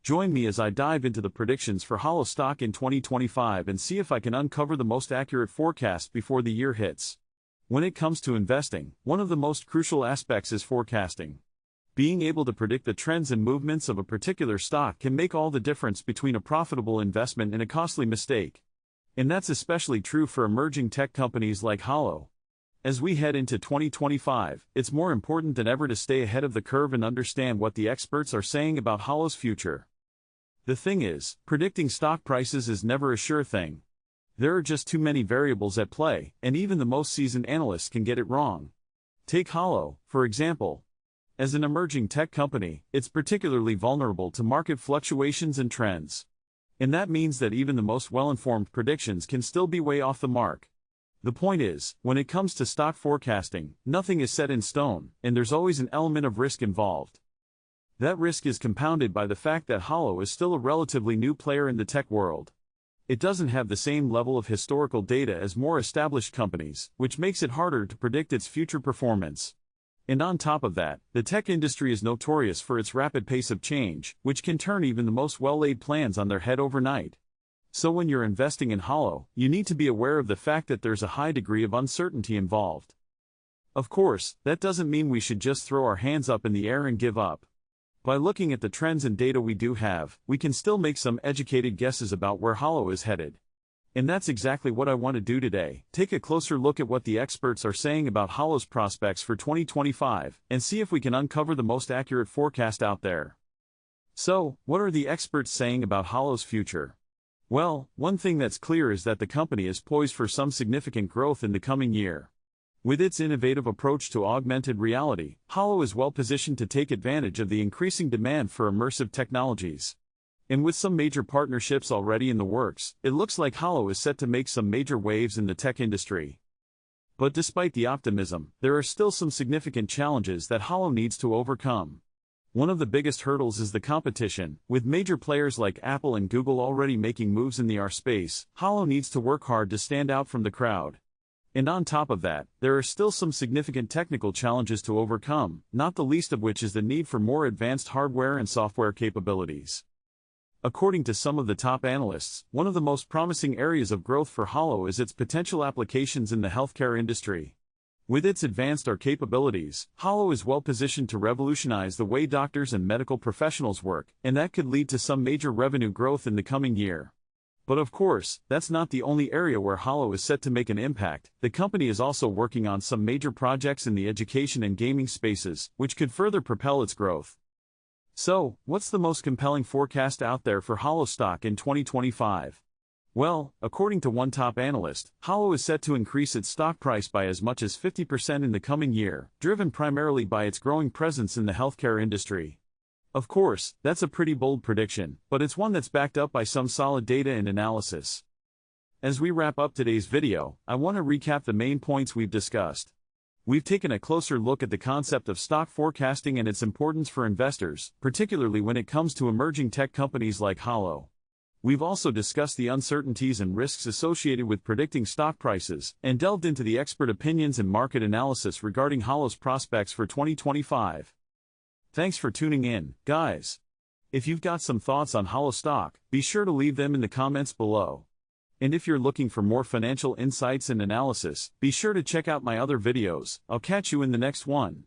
Join me as I dive into the predictions for Hollow stock in 2025 and see if I can uncover the most accurate forecast before the year hits. When it comes to investing, one of the most crucial aspects is forecasting. Being able to predict the trends and movements of a particular stock can make all the difference between a profitable investment and a costly mistake. And that's especially true for emerging tech companies like Hollow. As we head into 2025, it's more important than ever to stay ahead of the curve and understand what the experts are saying about Hollow's future. The thing is, predicting stock prices is never a sure thing. There are just too many variables at play, and even the most seasoned analysts can get it wrong. Take Hollow, for example. As an emerging tech company, it's particularly vulnerable to market fluctuations and trends. And that means that even the most well-informed predictions can still be way off the mark. The point is, when it comes to stock forecasting, nothing is set in stone, and there's always an element of risk involved. That risk is compounded by the fact that Hollow is still a relatively new player in the tech world. It doesn't have the same level of historical data as more established companies, which makes it harder to predict its future performance. And on top of that, the tech industry is notorious for its rapid pace of change, which can turn even the most well-laid plans on their head overnight. So when you're investing in Hollow, you need to be aware of the fact that there's a high degree of uncertainty involved. Of course, that doesn't mean we should just throw our hands up in the air and give up. By looking at the trends and data we do have, we can still make some educated guesses about where Hollow is headed. And that's exactly what I want to do today. Take a closer look at what the experts are saying about Hollow's prospects for 2025, and see if we can uncover the most accurate forecast out there. So, what are the experts saying about Hollow's future? Well, one thing that's clear is that the company is poised for some significant growth in the coming year. With its innovative approach to augmented reality, Hollow is well positioned to take advantage of the increasing demand for immersive technologies. And with some major partnerships already in the works, it looks like Hollow is set to make some major waves in the tech industry. But despite the optimism, there are still some significant challenges that Hollow needs to overcome. One of the biggest hurdles is the competition. With major players like Apple and Google already making moves in the AR space, Hollow needs to work hard to stand out from the crowd. And on top of that, there are still some significant technical challenges to overcome, not the least of which is the need for more advanced hardware and software capabilities. According to some of the top analysts, one of the most promising areas of growth for Hollow is its potential applications in the healthcare industry. With its advanced AR capabilities, Hollow is well positioned to revolutionize the way doctors and medical professionals work, and that could lead to some major revenue growth in the coming year. But of course, that's not the only area where Hollow is set to make an impact. The company is also working on some major projects in the education and gaming spaces, which could further propel its growth. So, what's the most compelling forecast out there for Hollow stock in 2025? Well, according to one top analyst, Hollow is set to increase its stock price by as much as 50% in the coming year, driven primarily by its growing presence in the healthcare industry. Of course, that's a pretty bold prediction, but it's one that's backed up by some solid data and analysis. As we wrap up today's video, I want to recap the main points we've discussed. We've taken a closer look at the concept of stock forecasting and its importance for investors, particularly when it comes to emerging tech companies like Hollow. We've also discussed the uncertainties and risks associated with predicting stock prices, and delved into the expert opinions and market analysis regarding Hollow's prospects for 2025. Thanks for tuning in, guys. If you've got some thoughts on Hollow stock, be sure to leave them in the comments below. And if you're looking for more financial insights and analysis, be sure to check out my other videos. I'll catch you in the next one.